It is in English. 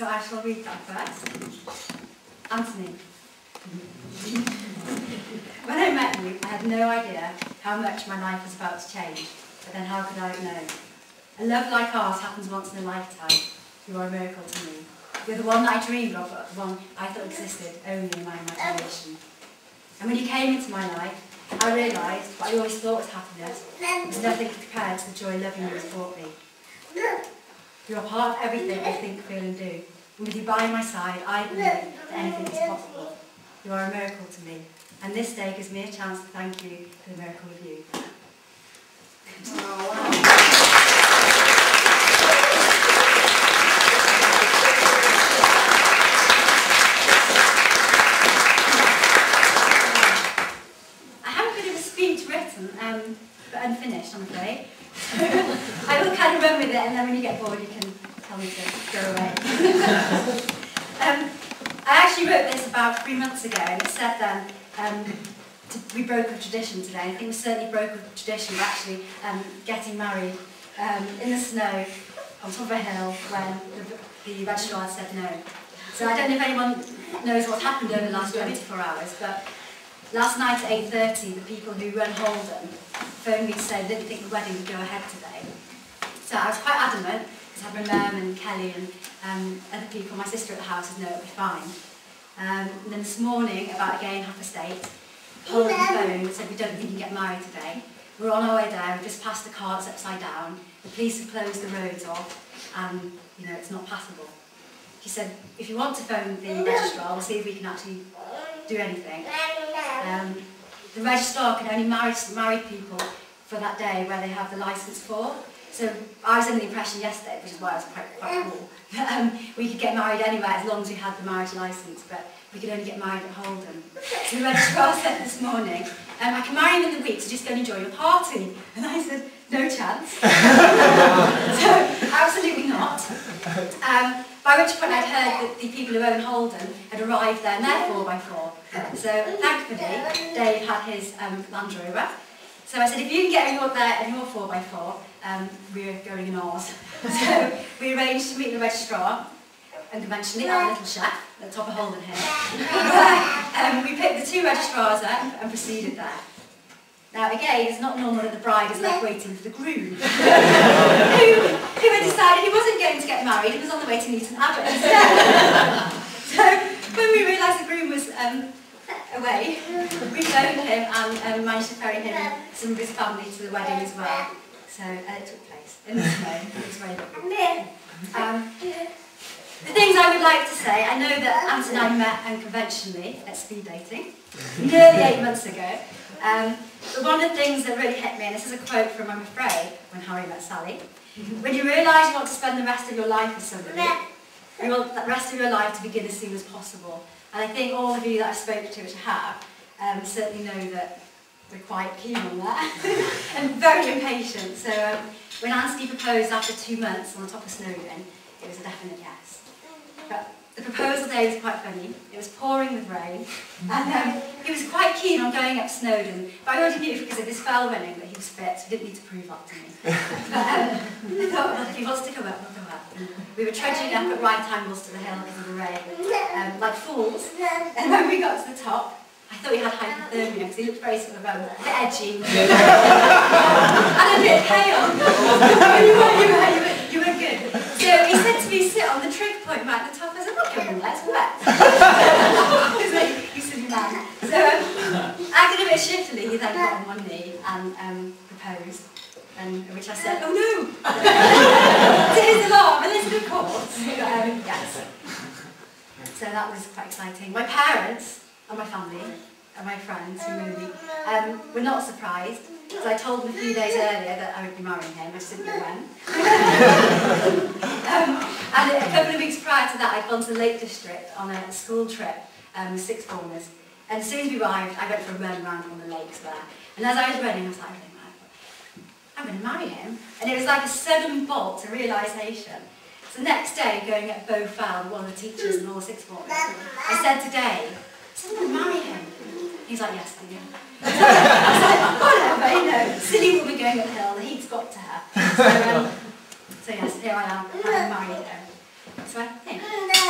So I shall read that first. Anthony. When I met you, I had no idea how much my life was about to change, but then how could I have known? A love like ours happens once in a lifetime. You are a miracle to me. You're the one that I dreamed of, but the one I thought existed only in my imagination. And when you came into my life, I realised what I always thought was happiness was nothing compared to the joy loving you has brought me. You are part of everything I think, feel and do. And with you by my side, I believe that anything is possible. You are a miracle to me. And this day gives me a chance to thank you for the miracle of you. Oh, wow. But unfinished, I'm afraid. I will kind of run with it, and then when you get bored, you can tell me to go away. I actually wrote this about 3 months ago, and it said then we broke a tradition today. I think we certainly broke a tradition of actually getting married in the snow on top of a hill when the registrar said no. So I don't know if anyone knows what's happened over the last 24 hours, but last night at 8:30, the people who run Holden phoned me to say they didn't think the wedding would go ahead today. So I was quite adamant, because I had my mum and Kelly and other people, my sister at the house, said no, it'll be fine. And then this morning, about again 8:30, Holden phoned and said we don't think you can get married today. We're on our way there, we've just passed the carts upside down, the police have closed the roads off, and you know, it's not passable. She said, if you want to phone the registrar, we'll see if we can actually do anything. The registrar can only marry people for that day where they have the licence for. So I was under the impression yesterday, which is why I was quite cool, that we could get married anywhere as long as we had the marriage licence, but we could only get married at Holden. So the registrar said this morning, I can marry him in the week, so just go and enjoy your party. And I said, no chance. So absolutely not. By which point I'd heard that the people who own Holden had arrived there in their 4x4. So thankfully, Dave had his Land Rover. So I said, if you can get anyone there in your 4x4, we're going in ours. So we arranged to meet the registrar, unconventionally, at a little shack at the top of Holden Hill. We picked the 2 registrars up and proceeded there. Now again, it's not normal that the bride is left waiting for the groom, who had decided he wasn't going to get married, he was on the way to Newton Abbot instead. So when we realised the groom was away, we phoned him and managed to ferry him and some of his family to the wedding as well. So it took place in the snow. It was very lovely. The things I would like to say, I know that Ant and I met unconventionally at speed dating nearly 8 months ago. But one of the things that really hit me, and this is a quote from I'm Afraid, When Harry Met Sally, when you realise you want to spend the rest of your life with somebody, you want the rest of your life to begin as soon as possible. And I think all of you that I've spoken to, which I have, certainly know that we're quite keen on that, and very impatient. So when Anthony proposed after 2 months on the top of Snowdon, it was a definite yes. But the proposal day was quite funny. It was pouring with rain, and he was quite keen on going up Snowdon. But I already knew because of his fell running that he was fit, so he didn't need to prove that to me. But I thought, well, if he wants to come up, we'll come up. And we were trudging up at right angles to the hill because of the rain, like fools. And when we got to the top, I thought he had hypothermia because he looked very sort of a bit edgy and a bit pale. You were good. So he said to me, sit on the trig point right at the top. I said, look, come on, let's wet. He's like, you silly man. So acting a bit shiftily, he then got on one knee and proposed. And which I said, oh no! To his alarm, and they said, of course. Yes. So that was quite exciting. My parents and my family and my friends who knew me were not surprised, because I told them a few days earlier that I would be marrying him. I just didn't know when. And a couple of weeks prior to that, I'd gone to the Lake District on a school trip with 6th formers. And as soon as we arrived, I went for a run around on the lakes there. And as I was running, I was like, I'm going to marry him. And it was like a sudden bolt, a realisation. So the next day, going at Bow Fell, one of the teachers and all the 6th formers, I said to Dave, I'm going to marry him. He's like, yes, I am. I said, whatever, you know, silly woman going uphill, the heat's got to her. So yes, here I am, having married him. So I think